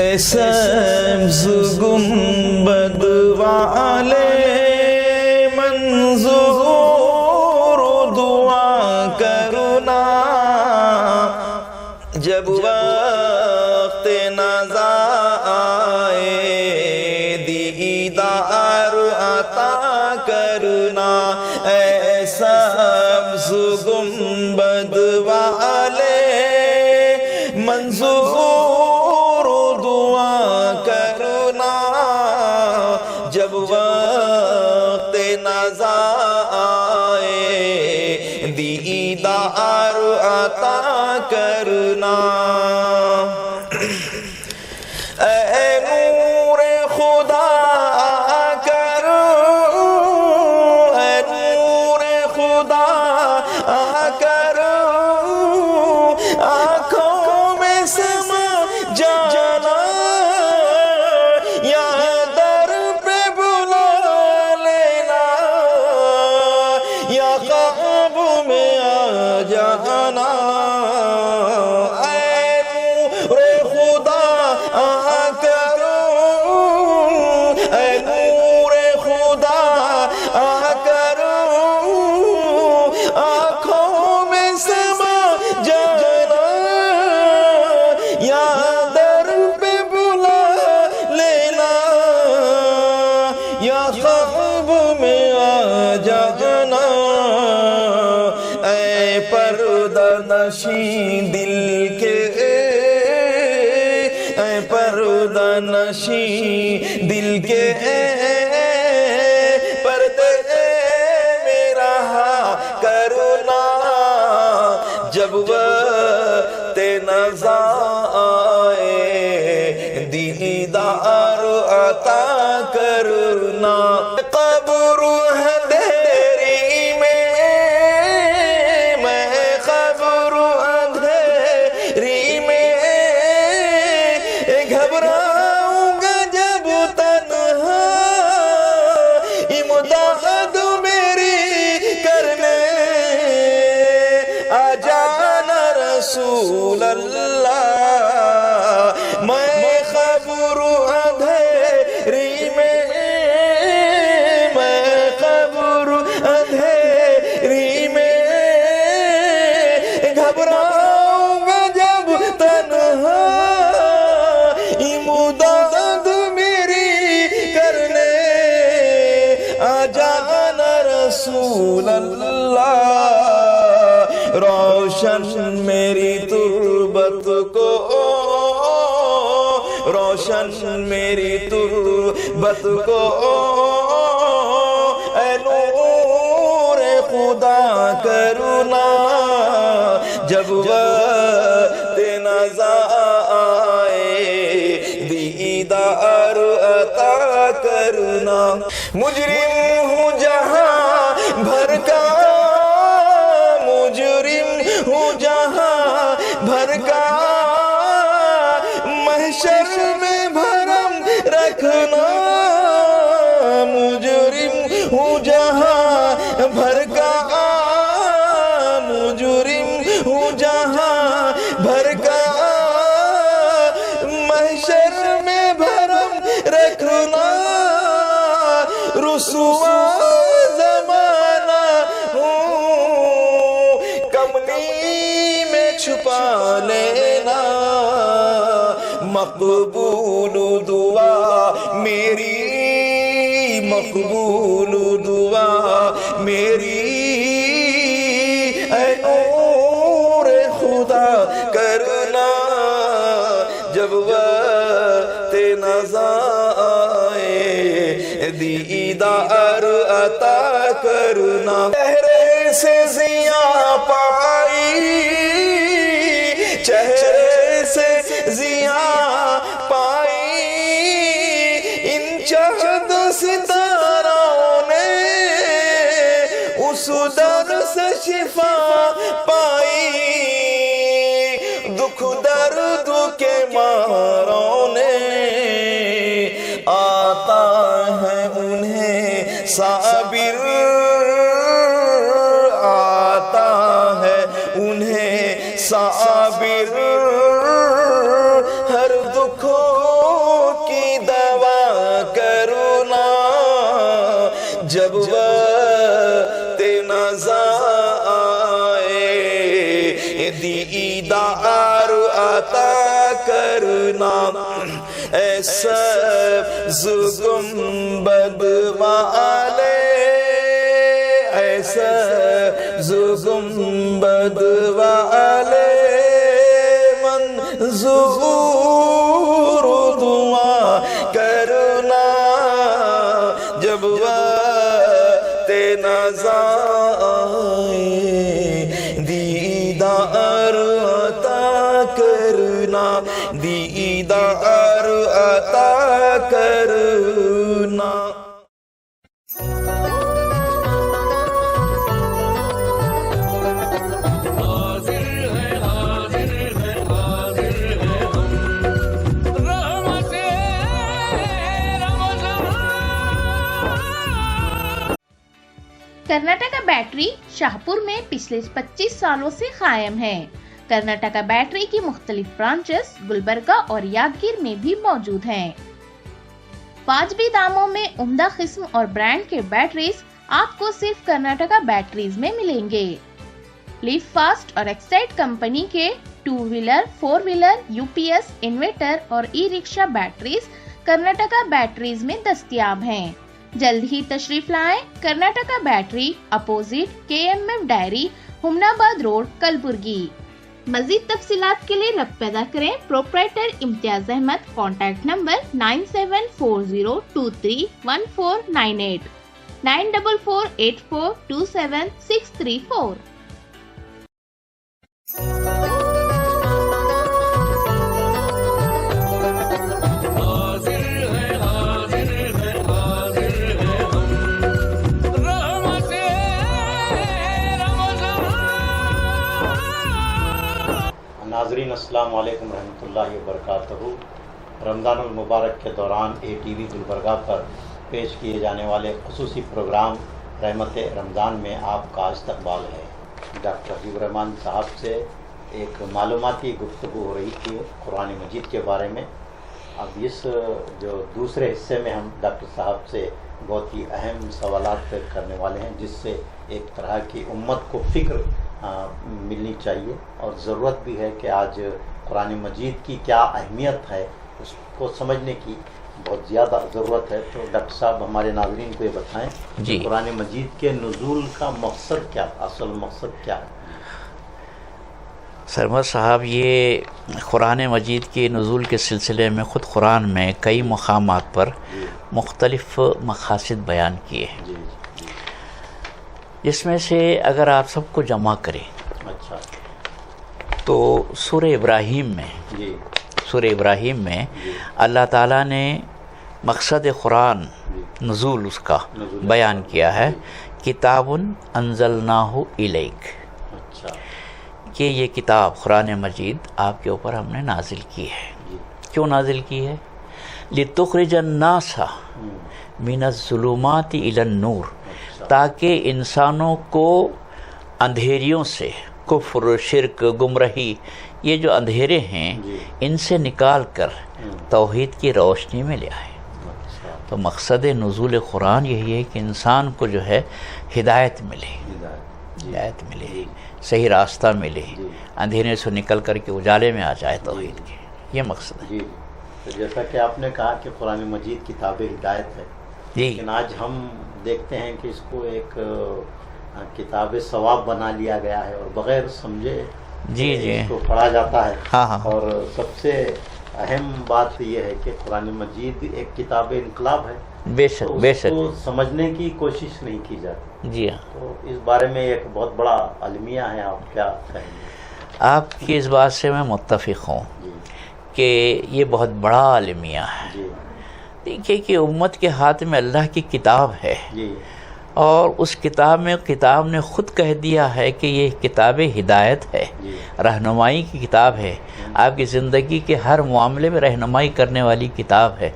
اے سبز گنبد والے منظور دعا کرنا، جب وقت نزا آئے دیدار عطا کرنا۔ اے سبز گنبد والے منظور دعا کرنا، جب وقت نزا آئے دیدار عطا کرنا۔ اے نور خدا آ کر، اے نور خدا آ کر آنکھوں میں سما جانا، یا در پہ بلا لینا، یا خواب میں آ جانا۔ اے نور خدا آ کر، اے نور خدا آ کر آنکھوں میں سما جانا، یا در پہ بلا لینا، یا خواب میں آ جانا۔ اے پردہ نشین دل کے، اے پردہ نشین دل کے پردے میں رہا کرنا، جب وقت نزا آئے دیدار عطا کرنا۔ قبر اندھیری میں، میں قبر اندھیری میں گھبراؤں گا جب تنہا، امداد میری کرنے آ جانا رسول اللہ۔ میں قبر اندھیری میں، میں قبر اندھیری میں گھبراؤں گا جب تنہا، امداد میری کرنے آ جانا رسول اللہ۔ روشن میری تربت کو، روشن میری تربت کو، اے نور خدا کرنا، جب وقت نزا آئے دیدار عطا کرنا۔ مجرم ہوں جہاں بھر کا، مجرم ہوں جہاں بھر کا، محشر میں بھرم رکھنا، مجرم ہوں جہاں بھر کا، مجرم ہوں جہاں بھر کا، محشر میں بھرم رکھنا، رسوا زمانہ ہوں کملی میں چھپا لینا، مقبول دعا میری، مقبول دعا میری، اے نور خدا کرنا، جب وقت نزا آئے دیدار عطا کرنا۔ چہرے سے ضیاء پائی، چہرے سے ضیاء پائی، ان چاند ستاروں نے اس در سے شفا پائی، دکھ درد کے ماروں نے آتا ہے انہیں صابر، آتا ہے انہیں صابر، ہر دکھوں کرنا اے سبز گنبد والے اے سبز گنبد والے منظور دعا کرنا جب وقت نزاع آئے دیدار عطا کرنا دیدار عطا کرنا. کرناٹکا بیٹری شاہپور میں پچھلے 25 سالوں سے قائم ہے. کرناٹکا بیٹری کی مختلف برانچز گلبرگہ اور یادگیر میں بھی موجود ہیں. واجبی داموں میں عمدہ قسم اور برانڈ کے بیٹریز آپ کو صرف کرناٹکا بیٹریز میں ملیں گے. لیف فاسٹ اور ایکسائٹ کمپنی کے 2 ویلر 4 ویلر UPS انورٹر اور e rickshaw batteries Karnataka batteries میں دستیاب ہیں. جلد ہی تشریف لائیں. Karnataka battery opposite KMF dairy Humnabad road Kalaburagi. مزید تفصیلات کے لیے ربط پیدا کریں پروپرائٹر امتیاز احمد. Contact number 9740231498 9448427634. ناظرین السلام علیکم ورحمۃ اللہ وبرکاتہ. رمضان المبارک کے دوران ATV گلبرگہ پر پیش کیے جانے والے خصوصی پروگرام رحمت رمضان میں آپ کا استقبال ہے. ڈاکٹر حبیب الرحمان صاحب سے ایک معلوماتی گفتگو ہو رہی تھی قرآن مجید کے بارے میں. اب اس جو دوسرے حصے میں ہم ڈاکٹر صاحب سے بہت ہی اہم سوالات کرنے والے ہیں جس سے ایک طرح کی امت کو فکر ملنی چاہیے اور ضرورت بھی ہے کہ آج قرآن مجید کی کیا اہمیت ہے اس کو سمجھنے کی بہت زیادہ ضرورت ہے. تو ڈاکٹر صاحب ہمارے ناظرین کو یہ بتائیں کہ قرآن مجید کے نزول کا مقصد کیا، اصل مقصد کیا ہے؟ سرمد صاحب، یہ قرآن مجید کے نزول کے سلسلے میں خود قرآن میں کئی مقامات پر مختلف مقاصد بیان کیے ہیں، جس میں سے اگر آپ سب کو جمع کریں تو سورہ ابراہیم میں اللہ تعالیٰ نے مقصد قرآن نزول اس کا بیان کیا ہے. کتاب انزلناہ الیک، کہ یہ کتاب قرآن مجید آپ کے اوپر ہم نے نازل کی ہے. کیوں نازل کی ہے؟ لتخرج الناس من الظلمات الی النور، تاکہ انسانوں کو اندھیریوں سے، کفر، شرک، گمراہی، یہ جو اندھیرے ہیں ان سے نکال کر توحید کی روشنی میں لے آئے. تو مقصد نزول قرآن یہی ہے کہ انسان کو جو ہے ہدایت ملے، صحیح راستہ ملے، اندھیرے سے نکل کر کے اجالے میں آ جائے توحید کے. یہ مقصد ہے. تو جیسا کہ آپ نے کہا کہ قرآن مجید کتاب ہدایت ہے، لیکن آج ہم دیکھتے ہیں کہ اس کو ایک کتاب ثواب بنا لیا گیا ہے اور بغیر سمجھے اس کو پڑھا جاتا ہے. اور سب سے اہم بات یہ ہے کہ قرآن مجید ایک کتاب انقلاب ہے، بے شک بے شک، کو سمجھنے کی کوشش نہیں کی جاتی. جی ہاں. تو اس بارے میں ایک بہت بڑا المیہ ہے، آپ کیا کہیں گے؟ آپ کی اس بات سے میں متفق ہوں کہ یہ بہت بڑا المیہ ہے. دیکھیے کہ امت کے ہاتھ میں اللہ کی کتاب ہے، اور اس کتاب نے خود کہہ دیا ہے کہ یہ کتاب ہدایت ہے، رہنمائی کی کتاب ہے، آپ کی زندگی کے ہر معاملے میں رہنمائی کرنے والی کتاب ہے.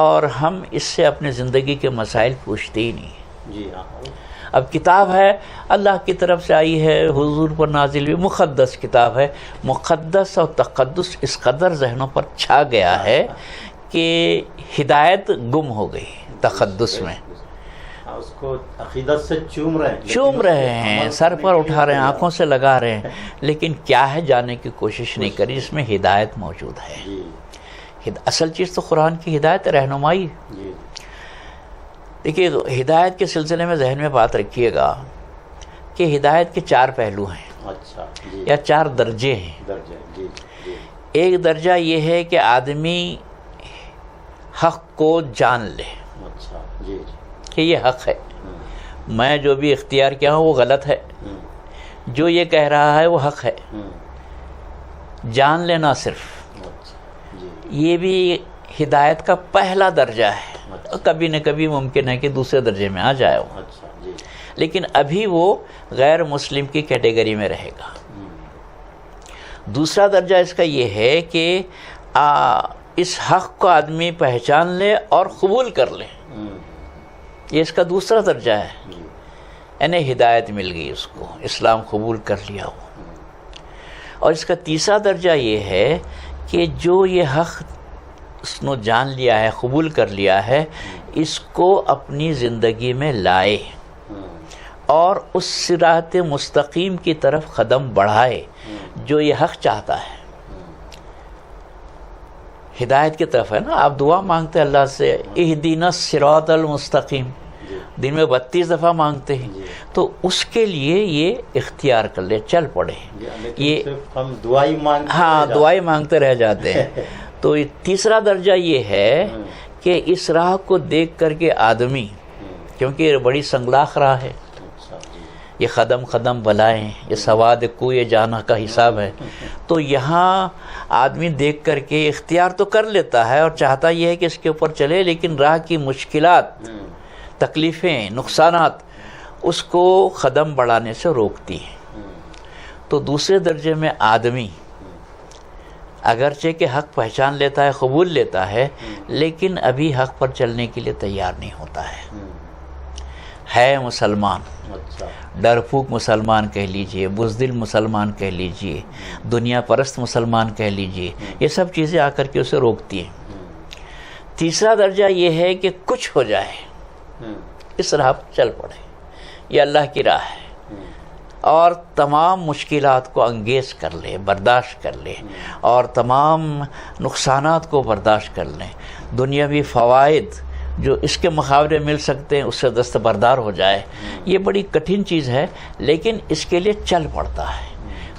اور ہم اس سے اپنے زندگی کے مسائل پوچھتے ہی نہیں. اب کتاب ہے، اللہ کی طرف سے آئی ہے، حضور پر نازل ہوئی، مقدس کتاب ہے. مقدس اور تقدس اس قدر ذہنوں پر چھا گیا ہے کہ ہدایت گم ہو گئی تقدس میں. اس کو عقیدت سے چوم رہے ہیں، سر پر اٹھا رہے ہیں، آنکھوں سے لگا رہے ہیں، لیکن کیا ہے جاننے کی کوشش نہیں کری. اس میں ہدایت موجود ہے. اصل چیز تو قرآن کی ہدایت رہنمائی. جی دیکھیے ہدایت کے سلسلے میں ذہن میں بات رکھیے گا کہ ہدایت کے 4 پہلو ہیں. اچھا جی. یا 4 درجے ہیں. درجہ جی جی. ایک درجہ یہ ہے کہ آدمی حق کو جان لے اچھا جی جی. کہ یہ حق ہے، میں جو بھی اختیار کیا ہوں وہ غلط ہے، جو یہ کہہ رہا ہے وہ حق ہے. جان لینا صرف، اچھا جی. یہ بھی ہدایت کا پہلا درجہ ہے. اور کبھی نہ کبھی ممکن ہے کہ دوسرے درجے میں آ جائے وہ، اچھا جی. لیکن ابھی وہ غیر مسلم کی کیٹیگری میں رہے گا. دوسرا درجہ اس کا یہ ہے کہ اس حق کو آدمی پہچان لے اور قبول کر لے. یہ اس کا دوسرا درجہ ہے. یعنی ہدایت مل گئی اس کو، اسلام قبول کر لیا وہ. اور اس کا تیسرا درجہ یہ ہے کہ جو یہ حق اس نے جان لیا ہے، قبول کر لیا ہے، اس کو اپنی زندگی میں لائے اور اس صراط مستقیم کی طرف قدم بڑھائے جو یہ حق چاہتا ہے. ہدایت کی طرف ہے نا. آپ دعا مانگتے ہیں اللہ سے اہدینا الصراط المستقیم، دن میں 32 دفعہ مانگتے ہیں، تو اس کے لیے یہ اختیار کر لے، چل پڑے. یہ ہم دعائی مانگتے، ہاں دعائی مانگتے رہ جاتے ہیں. تو تیسرا درجہ یہ ہے کہ اس راہ کو دیکھ کر کے آدمی، کیونکہ یہ بڑی سنگلاخ راہ ہے، یہ قدم قدم بلائیں، یہ سواد کوئے جانا کا حساب ہے. تو یہاں آدمی دیکھ کر کے اختیار تو کر لیتا ہے اور چاہتا یہ ہے کہ اس کے اوپر چلے، لیکن راہ کی مشکلات، تکلیفیں، نقصانات اس کو قدم بڑھانے سے روکتی ہیں. تو دوسرے درجے میں آدمی اگرچہ کہ حق پہچان لیتا ہے، قبول لیتا ہے، لیکن ابھی حق پر چلنے کے لیے تیار نہیں ہوتا ہے مسلمان، ڈرپھوک مسلمان کہہ لیجئے، بزدل مسلمان کہہ لیجئے، دنیا پرست مسلمان کہہ لیجئے، یہ سب چیزیں آ کر کے اسے روکتی ہیں. تیسرا درجہ یہ ہے کہ کچھ ہو جائے، اس راہ پر چل پڑے، یہ اللہ کی راہ ہے، اور تمام مشکلات کو انگیز کر لے، برداشت کر لے، اور تمام نقصانات کو برداشت کر لیں. دنیاوی فوائد جو اس کے مقابلے مل سکتے ہیں اس سے دستبردار ہو جائے. یہ بڑی کٹھن چیز ہے، لیکن اس کے لیے چل پڑتا ہے.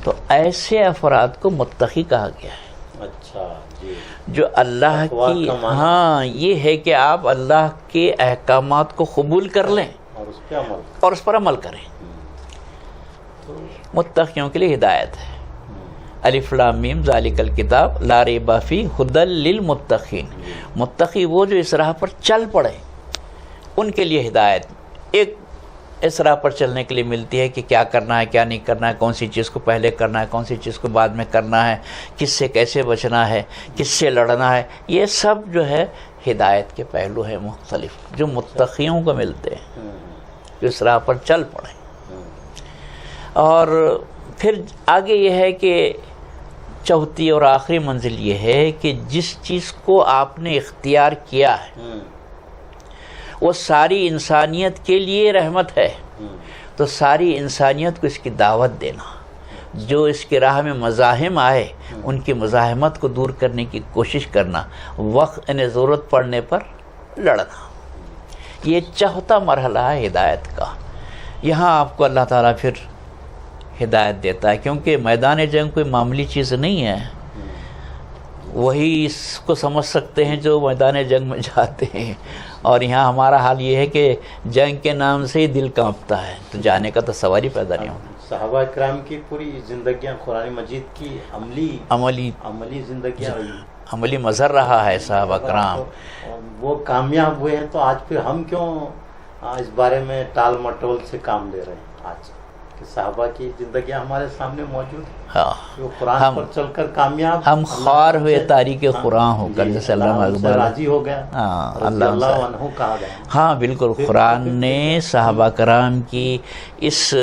تو ایسے افراد کو متقی کہا گیا ہے. اچھا جی. جو اللہ کی، ہاں یہ ہے کہ آپ اللہ کے احکامات کو قبول کر لیں اور اس پر عمل کریں. متقیوں کے لیے ہدایت ہے. الف لام میم ذالک الکتاب لا ریب فیہ ھدی للمتقین. متقی وہ جو اس راہ پر چل پڑے، ان کے لیے ہدایت ایک اس راہ پر چلنے کے لیے ملتی ہے کہ کیا کرنا ہے، کیا نہیں کرنا ہے، کون سی چیز کو پہلے کرنا ہے، کون سی چیز کو بعد میں کرنا ہے، کس سے کیسے بچنا ہے، کس سے لڑنا ہے. یہ سب جو ہے ہدایت کے پہلو ہیں مختلف جو متقیوں کو ملتے ہیں، جو اس راہ پر چل پڑے. اور پھر آگے یہ ہے کہ چوتھی اور آخری منزل یہ ہے کہ جس چیز کو آپ نے اختیار کیا ہے وہ ساری انسانیت کے لیے رحمت ہے. تو ساری انسانیت کو اس کی دعوت دینا، جو اس کی راہ میں مزاحم آئے ان کی مزاحمت کو دور کرنے کی کوشش کرنا، وقت انہیں ضرورت پڑنے پر لڑنا. یہ چوتھا مرحلہ ہے ہدایت کا. یہاں آپ کو اللہ تعالیٰ پھر ہدایت دیتا ہے، کیونکہ میدان جنگ کوئی معمولی چیز نہیں ہے. وہی اس کو سمجھ سکتے ہیں جو میدان جنگ میں جاتے ہیں، اور یہاں ہمارا حال یہ ہے کہ جنگ کے نام سے ہی دل کانپتا ہے، تو جانے کا تصور ہی پیدا نہیں ہوتا. صحابہ کرام کی پوری زندگیاں قرآن مجید کی عملی زندگیاں رہی، عملی مظہر رہا ہے صحابہ کرام. وہ کامیاب ہوئے ہیں، تو آج پھر ہم کیوں اس بارے میں ٹال مٹول سے کام لے رہے ہیں؟ آج کہ صحابہ کی زندگیاں ہمارے سامنے موجود ہیں، جو قرآن پر چل کر کامیاب، ہم خوار ہوئے تاریخ قرآن ہو کر، جیسے اللہ راضی ہو گیا، اللہ عنہ کہا گیا. ہاں بالکل، قرآن نے صحابہ کرام کی اس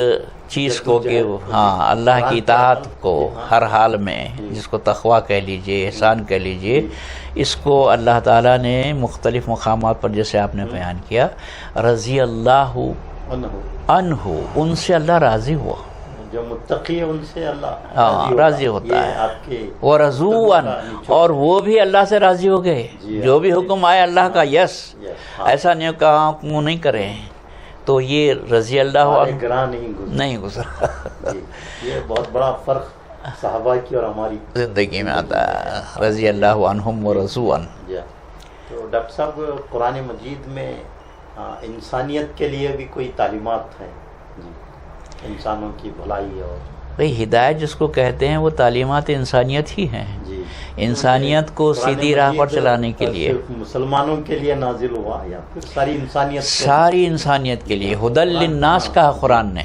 چیز کو کہ ہاں اللہ کی اطاعت کو ہر حال میں، جس کو تقویٰ کہہ لیجئے، احسان کہہ لیجئے، اس کو اللہ تعالیٰ نے مختلف مقامات پر جیسے آپ نے بیان کیا، رضی اللہ عنہ، ان سے اللہ راضی ہوا. جو متقی ہے ان سے اللہ راضی ہوتا یہ ہے. آپ کے وہ رضوان، اور وہ بھی اللہ سے راضی ہو گئے. جو بھی حکم آئے اللہ کا یس، ایسا نہیں کہا منہ نہیں کریں، تو یہ رضی اللہ عنہ گراں نہیں گزرا. یہ بہت بڑا فرق صحابہ کی اور ہماری زندگی میں آتا ہے، رضی اللہ عنہم و رضوا عنہ. تو ڈاکٹر صاحب قرآن مجید میں انسانیت کے لیے بھی کوئی تعلیمات ہیں؟ انسانوں کی بھلائی اور بھئی ہدایت جس کو کہتے ہیں وہ تعلیمات انسانیت ہی ہیں. انسانیت کو سیدھی راہ پر چلانے کے لیے. صرف مسلمانوں کے لیے نازل ہوا یا پھر ساری انسانیت کے لیے؟ ہدی للناس کہا قرآن نے.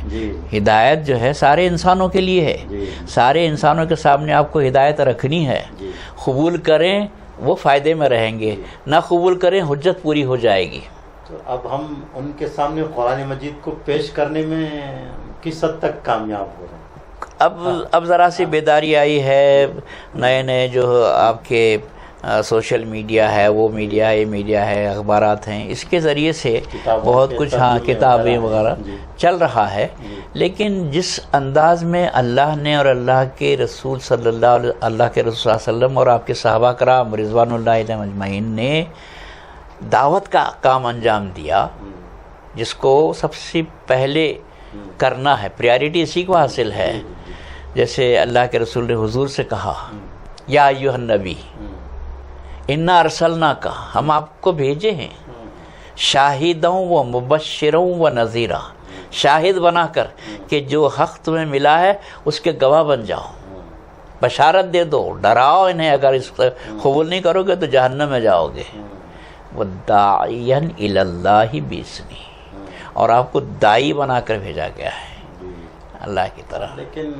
ہدایت جو ہے سارے انسانوں کے لیے ہے. سارے انسانوں کے سامنے آپ کو ہدایت رکھنی ہے. قبول کریں وہ فائدے میں رہیں گے، نہ قبول کریں حجت پوری ہو جائے گی. تو اب ہم ان کے سامنے قرآن مجید کو پیش کرنے میں کس حد تک کامیاب ہو رہے ہیں؟ اب ذرا سی بیداری آئی ہے. نئے جو آپ کے سوشل میڈیا ہے، وہ میڈیا یہ میڈیا ہے، اخبارات ہیں، اس کے ذریعے سے بہت کچھ کتابیں وغیرہ چل رہا ہے. لیکن جس انداز میں اللہ نے اور اللہ کے رسول صلی اللہ علیہ وسلم اور آپ کے صحابہ کرام رضوان اللہ علیہم اجمعین نے دعوت کا کام انجام دیا، جس کو سب سے پہلے کرنا ہے، پریارٹی اسی کو حاصل ہے. جیسے اللہ کے رسول نے حضور سے کہا یا ایھا النبی انا ارسلناک، ہم آپ کو بھیجے ہیں شاہداً و مبشراً و نذیرا، شاہد بنا کر کہ جو حق تمہیں ملا ہے اس کے گواہ بن جاؤ، بشارت دے دو، ڈراؤ انہیں، اگر اس کو قبول نہیں کرو گے تو جہنم میں جاؤ گے. وَدَاعِيًا إِلَى اللَّهِ بِإِذْنِهِ، اور آپ کو داعی بنا کر بھیجا گیا ہے اللہ کی طرح. لیکن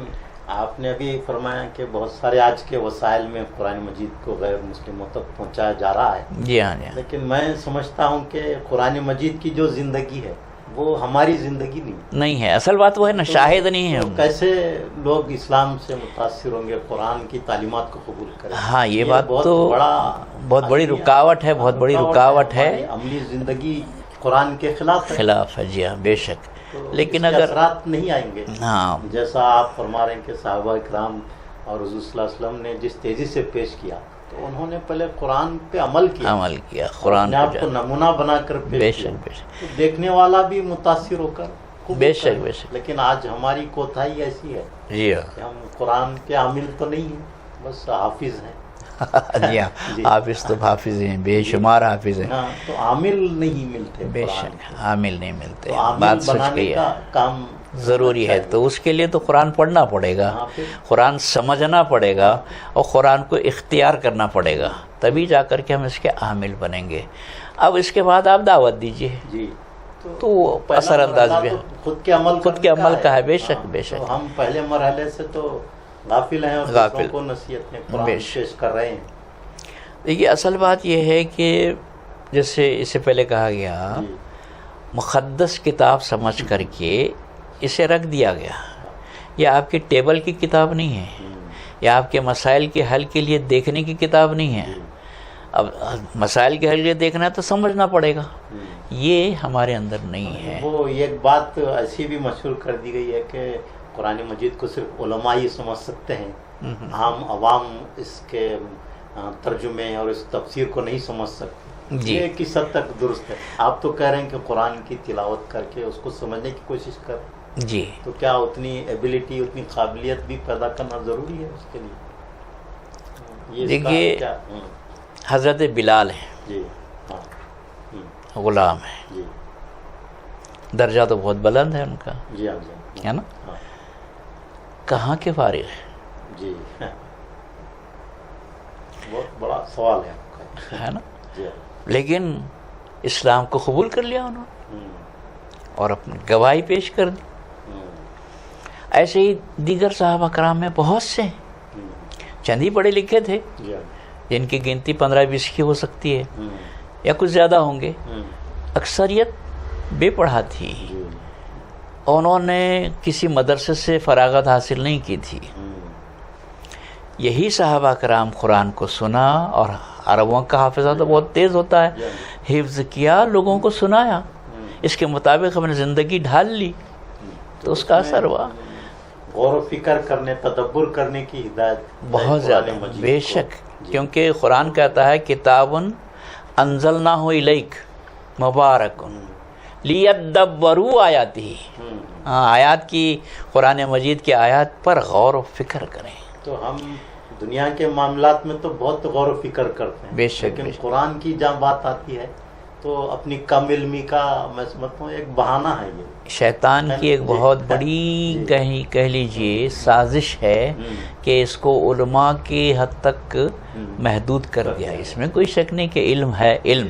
آپ نے ابھی فرمایا کہ بہت سارے آج کے وسائل میں قرآن مجید کو غیر مسلموں تک پہنچایا جا رہا ہے. جی ہاں. لیکن میں سمجھتا ہوں کہ قرآن مجید کی جو زندگی ہے وہ ہماری زندگی نہیں ہے. اصل بات وہ ہے نا، شاہد نہیں ہے. کیسے لوگ اسلام سے متاثر ہوں گے، قرآن کی تعلیمات کو قبول کریں؟ ہاں، یہ بات تو بہت بڑی رکاوٹ ہے، بہت بڑی رکاوٹ ہے. عملی زندگی قرآن کے خلاف ہے. جی ہاں، بے شک. لیکن اس کے اگر اثرات نہیں آئیں گے. ہاں، جیسا آپ فرما رہے ہیں کہ صحابہ کرام اور حضور صلی اللہ علیہ وسلم نے جس تیزی سے پیش کیا، تو انہوں نے پہلے قرآن پہ عمل کیا، قرآن کو نمونہ بنا کر پیش کیا. بے شک. تو دیکھنے والا بھی متاثر ہو کر بے شک. لیکن آج ہماری کوتاہی ایسی ہے جی ہاں کہ ہم قرآن کے عامل تو نہیں ہیں، بس حافظ ہیں. جی ہاں، حافظ تو حافظ ہیں، بے شمار حافظ ہیں. تو عامل نہیں ملتے. بے شک عامل نہیں ملتے. بات سچ کہی ہے. کام ضروری ہے، تو اس کے لیے تو قرآن پڑھنا پڑے گا، قرآن سمجھنا پڑے گا، اور قرآن کو اختیار کرنا پڑے گا، تبھی جا کر کے ہم اس کے عامل بنیں گے. اب اس کے بعد آپ دعوت دیجیے. تو اثر انداز بھی خود کے عمل کا ہے. بے شک. ہم پہلے مرحلے سے تو غافل ہیں اور دوسروں کو نصیحت میں قرآن پیش کر رہے ہیں. دیکھیے، اصل بات یہ ہے کہ جیسے اس سے پہلے کہا گیا، مقدس کتاب سمجھ کر کے اسے رکھ دیا گیا. یہ آپ کے ٹیبل کی کتاب نہیں ہے، یا آپ کے مسائل کے حل کے لیے دیکھنے کی کتاب نہیں ہے. اب مسائل کے حل کے لیے دیکھنا ہے تو سمجھنا پڑے گا، یہ ہمارے اندر نہیں ہے. وہ ایک بات ایسی بھی مشہور کر دی گئی ہے کہ قرآن مجید کو صرف علماء ہی سمجھ سکتے ہیں، عام عوام اس کے ترجمے اور اس تفسیر کو نہیں سمجھ سکتے. یہ کس حد تک درست ہے؟ آپ تو کہہ رہے ہیں کہ قرآن کی تلاوت کر کے اس کو سمجھنے کی کوشش کر. جی، تو کیا اتنی ایبیلٹی، اتنی قابلیت بھی پیدا کرنا ضروری ہے اس کے لیے؟ دیکھیے، حضرت بلال ہیں، جی، غلام ہیں، درجہ تو بہت بلند ہے ان کا، جی ہے نا. کہاں کے فارغ ہیں؟ جی، بہت بڑا سوال ہے نا. لیکن اسلام کو قبول کر لیا انہوں نے اور اپنی گواہی پیش کر دی. ایسے ہی دیگر صحابہ کرام میں بہت سے چند ہی پڑھے لکھے تھے، جن کی گنتی 15-20 کی ہو سکتی ہے یا کچھ زیادہ ہوں گے. اکثریت بے پڑھا تھی، انہوں نے کسی مدرسے سے فراغت حاصل نہیں کی تھی. یہی صحابہ کرام قرآن کو سنا، اور عربوں کا حافظہ تو بہت تیز ہوتا ہے، حفظ کیا، لوگوں کو سنایا، اس کے مطابق اپنی زندگی ڈھال لی، تو اس کا اثر ہوا. غور و فکر کرنے، تدبر کرنے کی ہدایت بہت زیادہ، بے شک، کیونکہ قرآن کہتا ہے کتاب انزلناہ الیک مبارک لیدبروا آیاتہ، آیات کی، قرآن مجید کی آیات پر غور و فکر کریں۔ تو ہم دنیا کے معاملات میں تو بہت غور و فکر کرتے ہیں، بے شک، لیکن قرآن کی جہاں بات آتی ہے تو اپنی کم علمی کا میں سمجھتا ہوں ایک بہانہ ہے، یہ شیطان کی ایک بہت بڑی کہہ لیجئے سازش ہے کہ اس کو علماء کی حد تک محدود کر دیا۔ اس میں کوئی شک نہیں کہ علم ہے علم،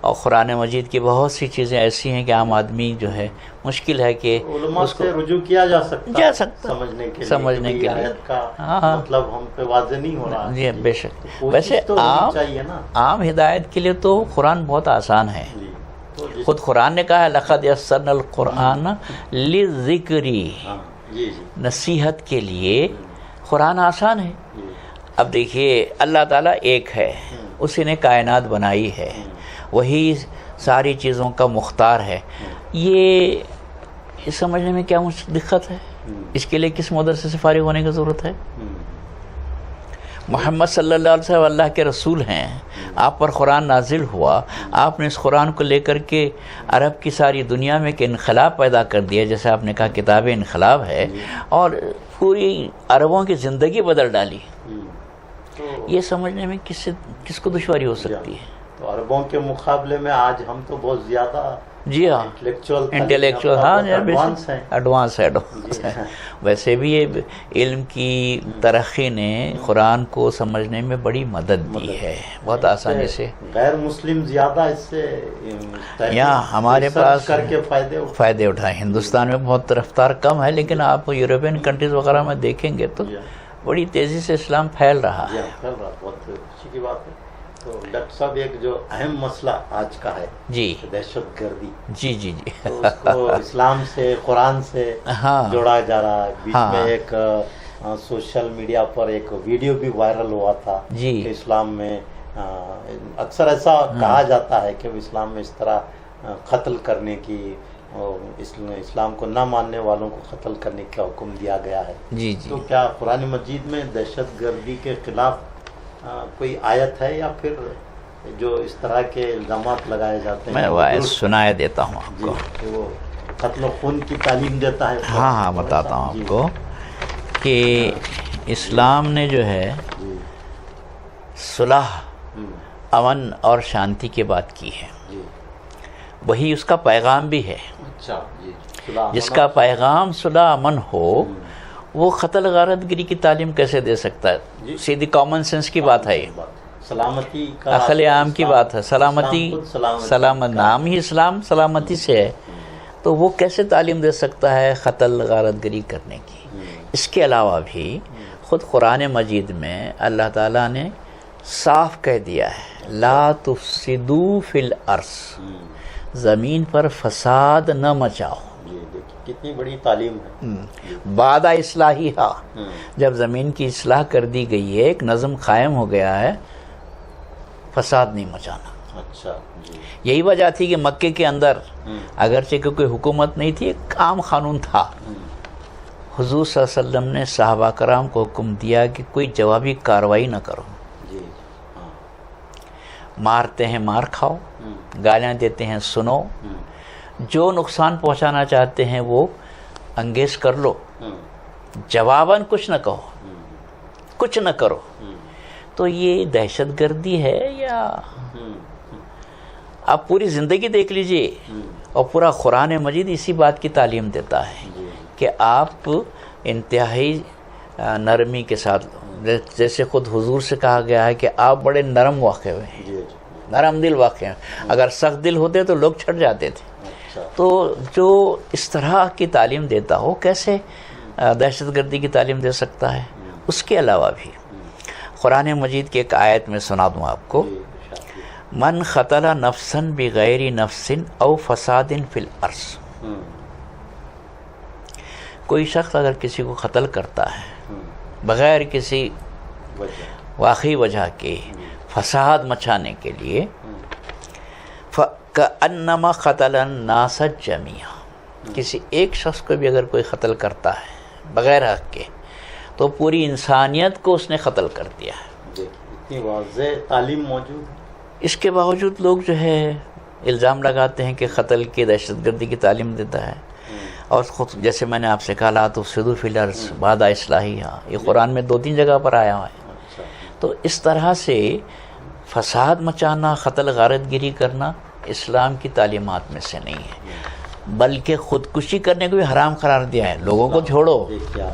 اور قرآن مجید کی بہت سی چیزیں ایسی ہیں کہ عام آدمی جو ہے مشکل ہے کہ علماء سے رجوع کیا جا سکتا سمجھنے کے لیے آیت کا مطلب ہم پہ واضح نہیں ہو رہا۔ جی بے شک، ویسے عام ہدایت کے لیے تو قرآن بہت آسان ہے، خود قرآن نے کہا ہے لقد یسرنا القرآن للذکری، نصیحت کے لیے قرآن آسان ہے۔ اب دیکھیے اللہ تعالیٰ ایک ہے، اسی نے کائنات بنائی ہے، وہی ساری چیزوں کا مختار ہے، یہ سمجھنے میں کیا دقت ہے؟ اس کے لیے کس مدرسے سے فارغ ہونے کی ضرورت ہے؟ محمد صلی اللہ علیہ وسلم اللہ کے رسول ہیں، آپ پر قرآن نازل ہوا، آپ نے اس قرآن کو لے کر کے عرب کی ساری دنیا میں ایک انقلاب پیدا کر دیا، جیسے آپ نے کہا کتاب انقلاب ہے، اور پوری عربوں کی زندگی بدل ڈالی۔ یہ سمجھنے میں کس کو دشواری ہو سکتی ہے؟ تو عربوں کے مقابلے میں آج ہم تو بہت زیادہ جی ہاں انٹلیکچوئل، ہاں ایڈوانس ہے۔ ویسے بھی یہ علم کی ترقی نے قرآن کو سمجھنے میں بڑی مدد دی ہے، بہت آسانی سے۔ غیر مسلم زیادہ اس سے یہاں ہمارے پاس کر کے فائدے اٹھائے۔ ہندوستان میں بہت رفتار کم ہے، لیکن آپ یورپین کنٹریز وغیرہ میں دیکھیں گے تو بڑی تیزی سے اسلام پھیل رہا ہے۔ بہت خوشی کی بات ہے۔ تو ڈاکٹر صاحب ایک جو اہم مسئلہ آج کا ہے جی دہشت گردی، جی جی جی تو اس کو اسلام سے، قرآن سے جوڑا جا رہا ہے۔ بیچ میں ایک سوشل میڈیا پر ایک ویڈیو بھی وائرل ہوا تھا کہ اسلام میں اکثر ایسا کہا جاتا ہے کہ اسلام میں اس طرح قتل کرنے کی، اسلام کو نہ ماننے والوں کو قتل کرنے کا حکم دیا گیا ہے۔ جی جی، تو کیا قرآن مجید میں دہشت گردی کے خلاف کوئی آیت ہے، یا پھر جو اس طرح کے الزامات لگائے جاتے ہیں میں وہ سنائے دیتا ہوں آپ کو، وہ قتل و خون کی تعلیم دیتا ہے؟ ہاں بتاتا ہوں آپ کو کہ اسلام نے جو ہے صلح، امن اور شانتی کی بات کی ہے، وہی اس کا پیغام بھی ہے۔ جس کا پیغام صلح امن ہو وہ قتل غارت گری کی تعلیم کیسے دے سکتا ہے؟ سیدھی کامن سینس کی بات ہے، یہ سلامتی عقل عام کی بات ہے۔ سلامتی، سلامت، نام ہی اسلام سلامتی سے ہے، تو وہ کیسے تعلیم دے سکتا ہے قتل غارت گری کرنے کی؟ اس کے علاوہ بھی خود قرآن مجید میں اللہ تعالیٰ نے صاف کہہ دیا ہے لا تفسدوا فی الارض، زمین پر فساد نہ مچاؤ۔ کتنی بڑی تعلیم ہے۔ بعد اصلاحیہا، جب زمین کی اصلاح کر دی گئی ہے، ایک نظم قائم ہو گیا ہے، فساد نہیں مچانا۔ اچھا، یہی وجہ تھی کہ مکے کے اندر اگرچہ کوئی حکومت نہیں تھی، ایک عام قانون تھا، حضور صلی اللہ علیہ وسلم نے صحابہ کرام کو حکم دیا کہ کوئی جوابی کارروائی نہ کرو، مارتے ہیں مار کھاؤ، گالیاں دیتے ہیں سنو، جو نقصان پہنچانا چاہتے ہیں وہ انگیز کر لو، جواباً کچھ نہ کہو، کچھ نہ کرو۔ تو یہ دہشت گردی ہے یا آپ پوری زندگی دیکھ لیجئے، اور پورا قرآن مجید اسی بات کی تعلیم دیتا ہے کہ آپ انتہائی نرمی کے ساتھ، جیسے خود حضور سے کہا گیا ہے کہ آپ بڑے نرم واقع ہوئے ہیں، نرم دل واقع ہیں، اگر سخت دل ہوتے تو لوگ چھٹ جاتے تھے۔ تو جو اس طرح کی تعلیم دیتا ہو کیسے دہشت گردی کی تعلیم دے سکتا ہے؟ اس کے علاوہ بھی قرآن مجید کی ایک آیت میں سنا دوں آپ کو، من قتل نفسا بغیر نفس او فساد فی الارض، کوئی شخص اگر کسی کو قتل کرتا ہے بغیر کسی واقعی وجہ کے، فساد مچانے کے لیے، فَأَنَّمَا قَتَلَ النَّاسَ جَمِيعًا، کسی ایک شخص کو بھی اگر کوئی قتل کرتا ہے بغیر حق کے، تو پوری انسانیت کو اس نے قتل کر دیا ہے۔ اتنی واضح تعلیم موجود ہے، اس کے باوجود لوگ جو ہے الزام لگاتے ہیں کہ قتل کی، دہشت گردی کی تعلیم دیتا ہے، اور خود جیسے میں نے آپ سے کہا لا تفسدوا فی الارض بعد اصلاحہا، یہ قرآن میں 2-3 جگہ پر آیا ہوا ہے۔ اچھا، تو اس طرح سے فساد مچانا، قتل غارت گیری کرنا اسلام کی تعلیمات میں سے نہیں ہے، بلکہ خودکشی کرنے کو بھی حرام قرار دیا ہے۔ لوگوں کو چھوڑو، کیا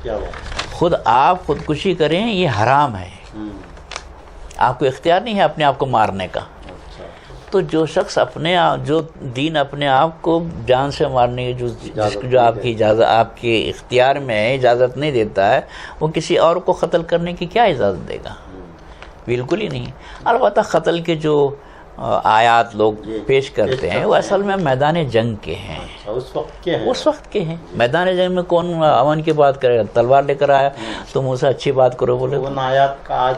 بات، خود آپ خودکشی کریں یہ حرام ہے، آپ کو اختیار نہیں ہے اپنے آپ کو مارنے کا۔ تو جو شخص جو دین اپنے آپ کو جان سے مارنے کی جو آپ کی اجازت، آپ کے اختیار میں اجازت نہیں دیتا ہے، وہ کسی اور کو قتل کرنے کی کیا اجازت دے گا؟ بالکل ہی نہیں۔ البتہ قتل کے جو آیات لوگ پیش کرتے ہیں وہ اصل میں میدان جنگ کے ہیں، اس وقت کے ہیں۔ میدان جنگ میں کون امن کی بات کرے گا؟ تلوار لے کر آیا تو منہ سے اچھی بات کرو بولے، ان آیات کا آج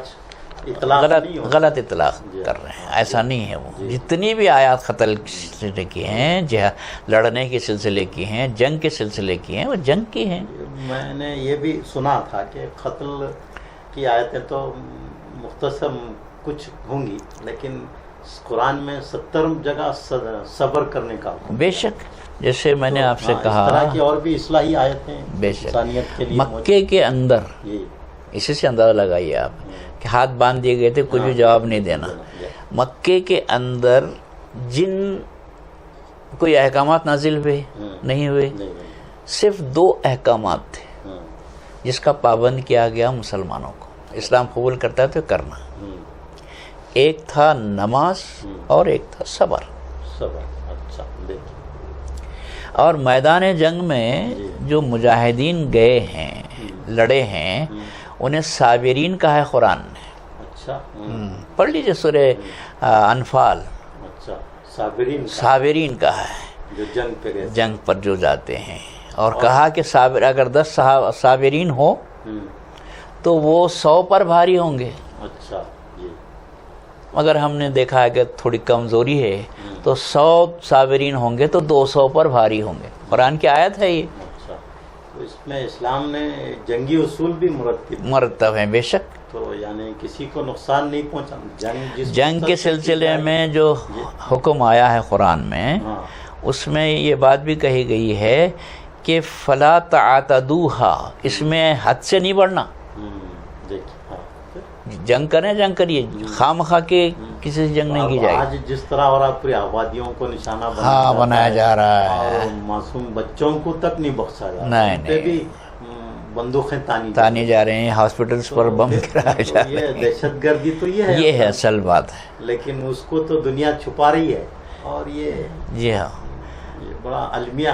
غلط اطلاق کر رہے ہیں، ایسا نہیں ہے۔ وہ جتنی بھی آیات قتل کے سلسلے کی ہیں، لڑنے کے سلسلے کی ہیں، جنگ کے سلسلے کی ہیں، وہ جنگ کی ہیں۔ میں نے یہ بھی سنا تھا کہ قتل کی آیتیں تو مختصر کچھ ہوں گی، لیکن قرآن میں 70 جگہ صبر کرنے کا حکم۔ بے شک، جیسے میں نے آپ سے کہا، اس طرح کی اور بھی اصلاحی آیتیں بے شک انسانیت کے لیے مکے کے اندر، اسی سے اندازہ لگائیے آپ کہ ہاتھ باندھ دیے گئے تھے، کچھ بھی جواب نہیں دینا۔ مکے کے اندر جن کوئی احکامات نازل ہوئے نہیں ہوئے، صرف 2 احکامات تھے جس کا پابند کیا گیا مسلمانوں کو، اسلام قبول کرتا ہے تو کرنا۔ ایک تھا نماز اور ایک تھا صبر۔ اچھا، اور میدان جنگ میں جو مجاہدین گئے ہیں، لڑے ہیں، انہیں صابرین کہا ہے قرآن نے۔ اچھا، پڑھ لیجئے سورہ انفال، اچھا، صابرین کہا ہے جو جنگ پہ گئے، جنگ پر جو جاتے ہیں، اور کہا کہ اگر 10 صابرین ہو تو وہ 100 پر بھاری ہوں گے۔ اچھا، مگر ہم نے دیکھا ہے کہ تھوڑی کمزوری ہے، تو 100 صابرین ہوں گے تو 200 پر بھاری ہوں گے، قرآن کی آیت ہے یہ۔ اچھا، تو اس میں اسلام نے جنگی اصول بھی مرتب ہیں، بے شک۔ تو یعنی کسی کو نقصان نہیں پہنچانا۔ جنگ کے سلسلے میں جو حکم آیا ہے قرآن میں، اس میں یہ بات بھی کہی گئی ہے کہ فلا تعتدوها، اس میں حد سے نہیں بڑھنا۔ جنگ کریں، جنگ کریے، خام خواہ کے کسی سے جنگ نہیں کی جائے گی۔ آج جس طرح اور آپ پوری آبادیوں کو نشانہ بنایا جا رہا ہے، اور معصوم بچوں کو تک نہیں بخشا جا رہا، نہیں، بھی بندوقیں تانی جا رہے ہیں، ہاسپٹلز پر بم گرایا جا رہا ہے۔ یہ دہشت گردی تو یہ ہے اصل بات ہے، لیکن اس کو تو دنیا چھپا رہی ہے، اور یہ جی ہاں، یہ بڑا المیہ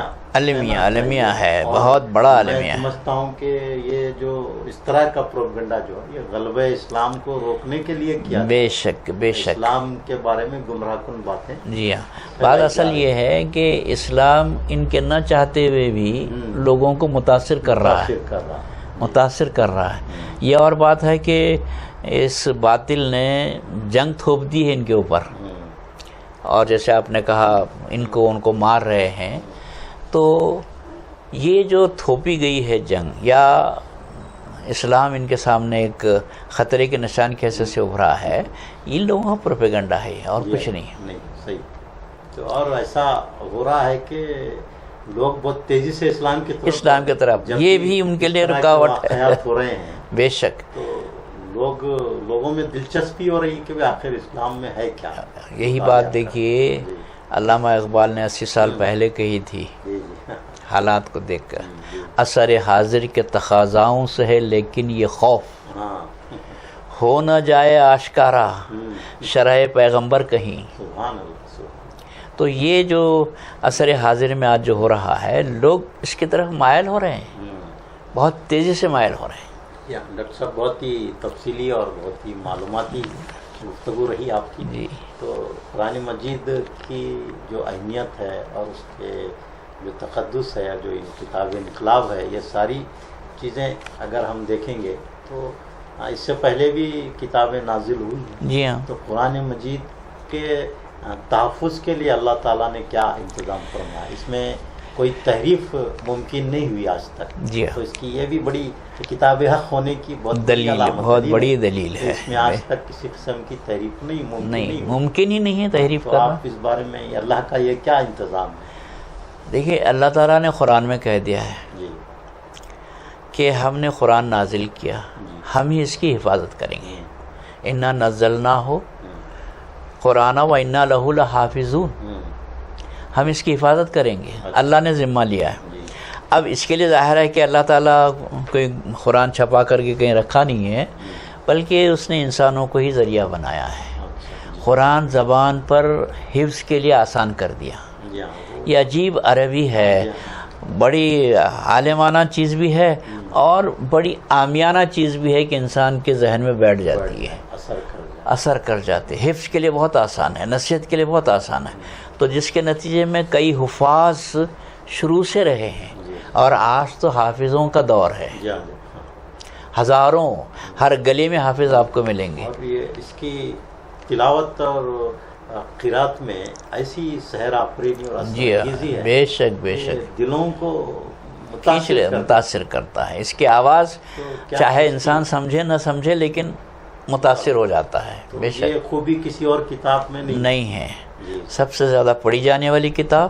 ہے، بہت بڑا المیہ ہے۔ میں سمجھتا ہوں کہ یہ جو اس طرح کا پروپیگنڈا جو ہے، یہ غلبہ اسلام کو روکنے کے لیے کیا، بے شک، بے شک، اسلام کے بارے میں گمراہ کن باتیں۔ جی ہاں، بات اصل یہ ہے کہ اسلام ان کے نہ چاہتے ہوئے بھی لوگوں کو متاثر کر رہا ہے۔ یہ اور بات ہے کہ اس باطل نے جنگ تھوپ دی ہے ان کے اوپر، اور جیسے آپ نے کہا ان کو مار رہے ہیں، تو یہ جو تھوپی گئی ہے جنگ، یا اسلام ان کے سامنے ایک خطرے کے نشان کی حیثیت سے ابھرا ہے، ان لوگوں کا پروپیگنڈا ہے اور کچھ نہیں ہے۔ صحیح۔ تو اور ایسا ہو رہا ہے کہ لوگ بہت تیزی سے اسلام کی طرف یہ بھی ان کے لیے رکاوٹ ہے، ہو رہے ہیں، بے شک۔ تو لوگوں میں دلچسپی ہو رہی کہ آخر اسلام میں ہے کیا۔ یہی بات دیکھیے علامہ اقبال نے 80 سال پہلے کہی تھی، حالات کو دیکھ کر، اثر حاضر کے تقاضاؤں سے ہے لیکن یہ خوف ہو نہ جائے آشکارا، شرح پیغمبر کہیں۔ تو یہ جو اثر حاضر میں آج جو ہو رہا ہے، لوگ اس کی طرف مائل ہو رہے ہیں، بہت تیزی سے مائل ہو رہے ہیں۔ ڈاکٹر صاحب بہت ہی تفصیلی اور بہت ہی معلوماتی گفتگو رہی آپ کی۔ جی، تو قرآن مجید کی جو اہمیت ہے اور اس کے جو تقدس ہے، جو کتاب انقلاب ہے، یہ ساری چیزیں اگر ہم دیکھیں گے تو اس سے پہلے بھی کتابیں نازل ہوئی ہیں۔ جی ہاں، تو قرآن مجید کے تحفظ کے لیے اللہ تعالیٰ نے کیا انتظام فرمایا؟ اس میں کوئی تحریف ممکن نہیں ہوئی آج تک. جی تو اس کی یہ بھی بڑی کتاب حق ہونے کی بہت بڑی دلیل ہے. اس میں آج تک کسی قسم کی تحریف نہیں ممکن ہی نہیں ہے تحریف تو کرنا. آپ اس بارے میں اللہ کا یہ کیا انتظام ہے؟ دیکھیے اللہ تعالیٰ نے قرآن میں کہہ دیا ہے جی کہ ہم نے قرآن نازل کیا، ہم ہی اس کی حفاظت کریں گے. انا نزلناہ قرآن و انا لہ لحافظون، ہم اس کی حفاظت کریں گے. اللہ نے ذمہ لیا ہے. اب اس کے لیے ظاہر ہے کہ اللہ تعالیٰ کوئی قرآن چھپا کر کے کہیں رکھا نہیں ہے، بلکہ اس نے انسانوں کو ہی ذریعہ بنایا ہے. قرآن زبان پر حفظ کے لیے آسان کر دیا. یہ عجیب عربی ہے، بڑی عالمانہ چیز بھی ہے اور بڑی عامیانہ چیز بھی ہے کہ انسان کے ذہن میں بیٹھ جاتی ہے، اثر کر جاتے. حفظ کے لیے بہت آسان ہے، نصیحت کے لیے بہت آسان ہے. تو جس کے نتیجے میں کئی حفاظ شروع سے رہے ہیں اور آج تو حافظوں کا دور ہے. ہزاروں، ہر گلی میں حافظ آپ کو ملیں گے. اور یہ اس کی تلاوت اور قرات میں ایسی سحر آفرینی اور جی ہے، بے شک بے شک دلوں کو متاثر کرتا ہے. اس کی آواز چاہے انسان سمجھے نہ سمجھے لیکن متاثر ہو جاتا ہے. بے شک یہ خوبی کسی اور کتاب میں نہیں ہے. سب سے زیادہ پڑھی جانے والی کتاب،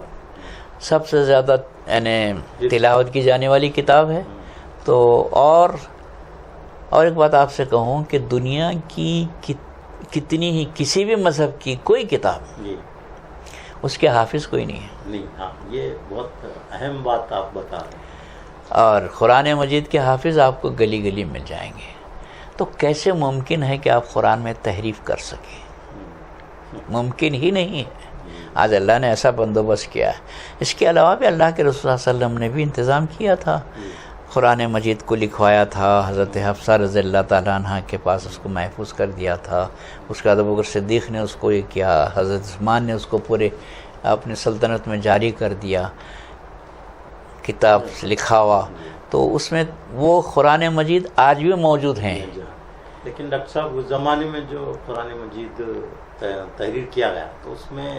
سب سے زیادہ یعنی تلاوت کی جانے والی کتاب ہے. تو اور ایک بات آپ سے کہوں کہ دنیا کی کتنی ہی کسی بھی مذہب کی کوئی کتاب اس کے حافظ کوئی نہیں ہے. ہاں یہ بہت اہم بات آپ بتا رہے ہیں. اور قرآن مجید کے حافظ آپ کو گلی گلی مل جائیں گے. تو کیسے ممکن ہے کہ آپ قرآن میں تحریف کر سکیں؟ ممکن ہی نہیں ہے. آج اللہ نے ایسا بندوبست کیا ہے. اس کے علاوہ بھی اللہ کے رسول صلی اللہ علیہ وسلم نے بھی انتظام کیا تھا. قرآن مجید کو لکھوایا تھا، حضرت حفصہ رضی اللہ تعالیٰ عنہ کے پاس اس کو محفوظ کر دیا تھا. اس کے بعد ابوبکر صدیق نے اس کو یہ کیا، حضرت عثمان نے اس کو پورے اپنی سلطنت میں جاری کر دیا، کتاب لکھا ہوا. تو اس میں وہ قرآن مجید آج بھی موجود ہیں. لیکن ڈاکٹر صاحب اس زمانے میں جو قرآن مجید تحریر کیا گیا تو اس میں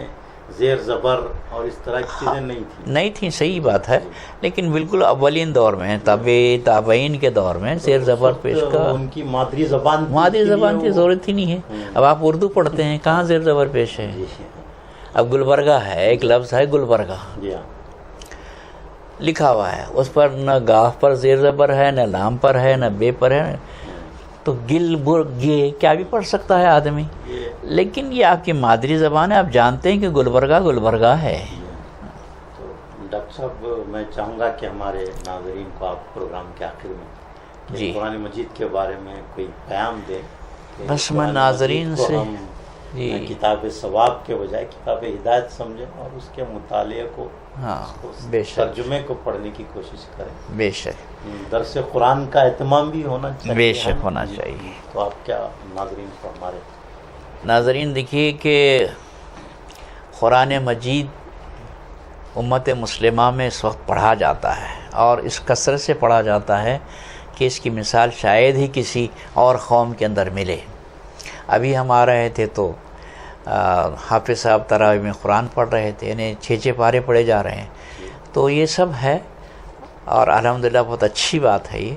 زیر زبر اور اس طرح کی چیزیں نہیں تھیں. صحیح بات ہے. لیکن بالکل اولین دور میں تابعین کے دور میں زیر زبر پیش کا ان کی مادری زبان کی ضرورت ہی نہیں ہے. اب آپ اردو پڑھتے ہیں، کہاں زیر زبر پیش ہے؟ اب گلبرگہ ہے، ایک لفظ ہے گلبرگہ لکھا ہوا ہے، اس پر نہ گاف پر زیر زبر ہے، نہ لام پر ہے، نہ بے پر ہے. تو گل برگے کیا بھی پڑھ سکتا ہے آدمی. لیکن یہ آپ کی مادری زبان ہے، آپ جانتے ہیں کہ گلبرگہ ہے. تو ڈاکٹر صاحب میں چاہوں گا کہ ہمارے ناظرین کو آپ پروگرام کے آخر میں قرآن مجید کے بارے میں کوئی پیام دیں. بس میں ناظرین سے کتاب ثواب کے بجائے کتاب ہدایت سمجھیں اور اس کے مطالعے کو ترجمے کو پڑھنے کی کوشش کریں. بے شک درس قرآن کا اہتمام بھی ہونا چاہیے. بے شک ہونا چاہیے. تو آپ کیا ناظرین کو ہمارے ناظرین دیکھیے کہ قرآن مجید امت مسلمہ میں اس وقت پڑھا جاتا ہے اور اس کثرت سے پڑھا جاتا ہے کہ اس کی مثال شاید ہی کسی اور قوم کے اندر ملے. ابھی ہم آ رہے تھے تو حافظ صاحب تراویح میں قرآن پڑھ رہے تھے، یعنی 6 پارے پڑھے جا رہے ہیں. تو یہ سب ہے اور الحمدللہ بہت اچھی بات ہے یہ.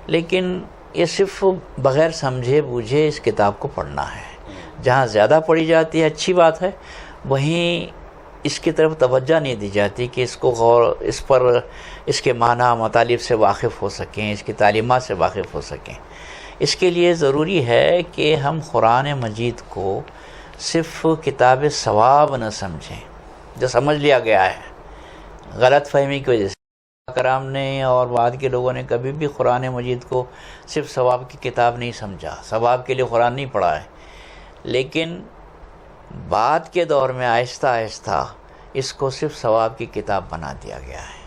لیکن یہ صرف بغیر سمجھے بوجھے اس کتاب کو پڑھنا ہے. جہاں زیادہ پڑھی جاتی ہے اچھی بات ہے، وہیں اس کی طرف توجہ نہیں دی جاتی کہ اس کو اس پر اس کے معنی مطالب سے واقف ہو سکیں، اس کی تعلیمات سے واقف ہو سکیں. اس کے لیے ضروری ہے کہ ہم قرآن مجید کو صرف کتاب ثواب نہ سمجھیں جو سمجھ لیا گیا ہے غلط فہمی کی وجہ سے. کرام نے اور بعد کے لوگوں نے کبھی بھی قرآن مجید کو صرف ثواب کی کتاب نہیں سمجھا، ثواب کے لیے قرآن نہیں پڑھا ہے. لیکن بعد کے دور میں آہستہ آہستہ اس کو صرف ثواب کی کتاب بنا دیا گیا ہے.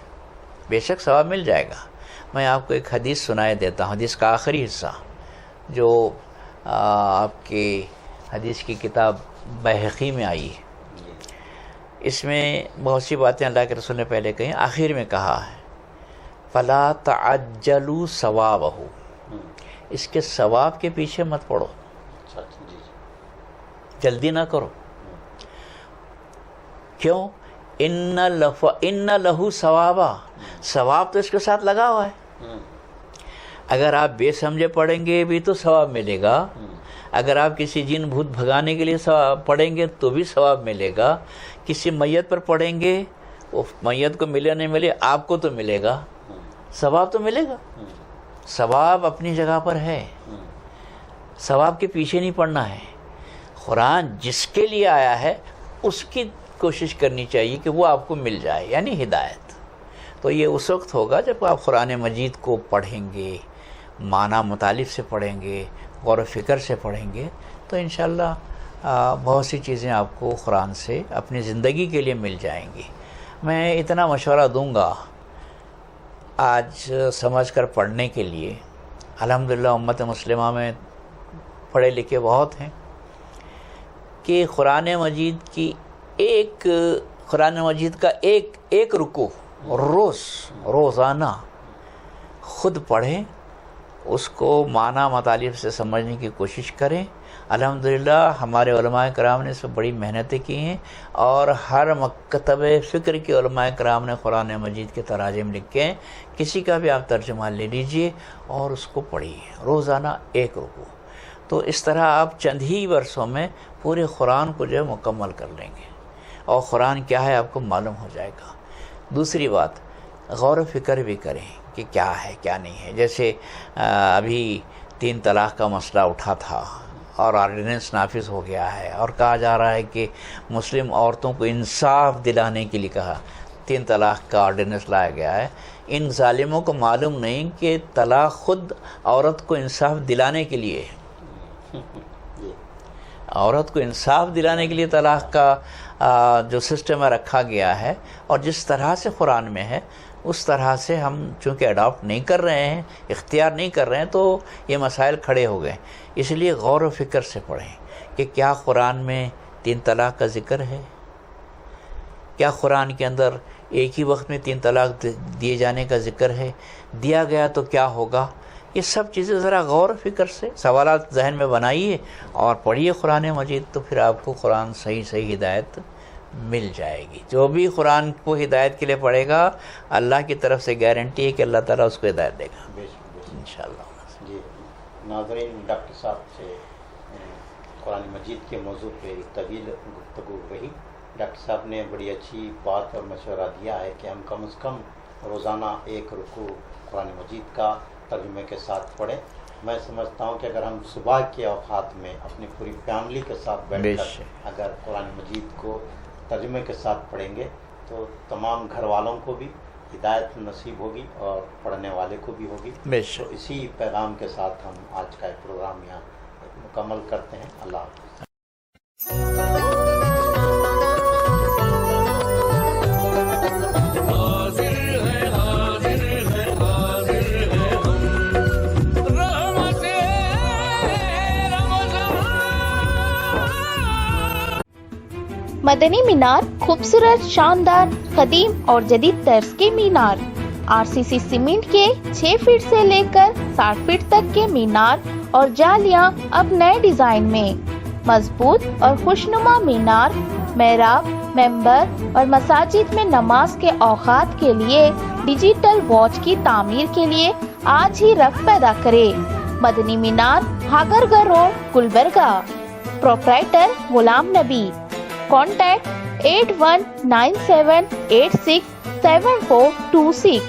بے شک ثواب مل جائے گا. میں آپ کو ایک حدیث سنائے دیتا ہوں، حدیث کا آخری حصہ جو آپ کی حدیث کی کتاب بیہقی میں آئی ہے. اس میں بہت سی باتیں اللہ کے رسول نے پہلے کہیں، آخر میں کہا ہے فَلَا تَعَجَّلُوا ثَوَابَهُ، اس کے ثواب کے پیچھے مت پڑو، جلدی نہ کرو. کیوں ان لہو ثوابا، ثواب تو اس کے ساتھ لگا ہوا ہے. اگر آپ بے سمجھے پڑھیں گے بھی تو ثواب ملے گا، اگر آپ کسی جن بھوت بھگانے کے لیے پڑھیں گے تو بھی ثواب ملے گا، کسی میت پر پڑھیں گے وہ میت کو ملے نہیں ملے آپ کو تو ملے گا، ثواب تو ملے گا. ثواب اپنی جگہ پر ہے، ثواب کے پیچھے نہیں پڑنا ہے. قرآن جس کے لیے آیا ہے اس کی کوشش کرنی چاہیے کہ وہ آپ کو مل جائے، یعنی ہدایت. تو یہ اس وقت ہوگا جب آپ قرآن مجید کو پڑھیں گے، معنی مطالب سے پڑھیں گے، غور و فکر سے پڑھیں گے، تو انشاءاللہ بہت سی چیزیں آپ کو قرآن سے اپنی زندگی کے لیے مل جائیں گی. میں اتنا مشورہ دوں گا آج سمجھ کر پڑھنے کے لیے. الحمدللہ امت مسلمہ میں پڑھے لکھے بہت ہیں کہ قرآن مجید کا ایک رکوع روزانہ خود پڑھیں، اس کو معنی مطالب سے سمجھنے کی کوشش کریں. الحمدللہ ہمارے علماء کرام نے اس پر بڑی محنتیں کی ہیں، اور ہر مکتب فکر کے علماء کرام نے قرآن مجید کے تراجم لکھے ہیں. کسی کا بھی آپ ترجمہ لے لیجئے اور اس کو پڑھیے روزانہ ایک رکوع. تو اس طرح آپ چند ہی برسوں میں پورے قرآن کو جو ہے مکمل کر لیں گے، اور قرآن کیا ہے آپ کو معلوم ہو جائے گا. دوسری بات، غور و فکر بھی کریں کہ کیا ہے کیا نہیں ہے. جیسے ابھی 3 طلاق کا مسئلہ اٹھا تھا اور آرڈیننس نافذ ہو گیا ہے، اور کہا جا رہا ہے کہ مسلم عورتوں کو انصاف دلانے کے لیے 3 طلاق کا آرڈیننس لایا گیا ہے. ان ظالموں کو معلوم نہیں کہ طلاق خود عورت کو انصاف دلانے کے لیے ہے. عورت کو انصاف دلانے کے لیے طلاق کا جو سسٹم رکھا گیا ہے، اور جس طرح سے قرآن میں ہے اس طرح سے ہم چونکہ اڈاپٹ نہیں کر رہے ہیں، اختیار نہیں کر رہے ہیں، تو یہ مسائل کھڑے ہو گئے. اس لیے غور و فکر سے پڑھیں کہ کیا قرآن میں 3 طلاق کا ذکر ہے، کیا قرآن کے اندر ایک ہی وقت میں 3 طلاق دیے جانے کا ذکر ہے، دیا گیا تو کیا ہوگا. یہ سب چیزیں ذرا غور و فکر سے سوالات ذہن میں بنائیے اور پڑھیے قرآن مجید، تو پھر آپ کو قرآن صحیح ہدایت مل جائے گی. جو بھی قرآن کو ہدایت کے لیے پڑھے گا اللہ کی طرف سے گارنٹی ہے کہ اللہ تعالیٰ اس کو ہدایت دے گا انشاءاللہ. جی ناظرین، ڈاکٹر صاحب سے قرآن مجید کے موضوع پہ طویل گفتگو رہی. ڈاکٹر صاحب نے بڑی اچھی بات اور مشورہ دیا ہے کہ ہم کم از کم روزانہ ایک رکوع قرآن مجید کا ترجمے کے ساتھ پڑھیں. میں سمجھتا ہوں کہ اگر ہم صبح کے اوقات میں اپنی پوری فیملی کے ساتھ بیٹھ کر اگر قرآن مجید کو ترجمے کے ساتھ پڑھیں گے تو تمام گھر والوں کو بھی ہدایت نصیب ہوگی اور پڑھنے والے کو بھی ہوگی. تو اسی پیغام کے ساتھ ہم آج کا ایک پروگرام یہاں مکمل کرتے ہیں. اللہ حافظ. مدنی مینار خوبصورت، شاندار، قدیم اور جدید طرز کے مینار. RCC سیمنٹ کے 6 فٹ سے لے کر 60 فٹ تک کے مینار اور جالیاں اب نئے ڈیزائن میں. مضبوط اور خوشنما مینار، محراب، ممبر اور مساجد میں نماز کے اوقات کے لیے ڈیجیٹل واچ کی تعمیر کے لیے آج ہی رقم پیدا کرے. مدنی مینار، ہاگرگہ روڈ، گلبرگہ. پروپرائٹر غلام نبی. Contact 8197867426.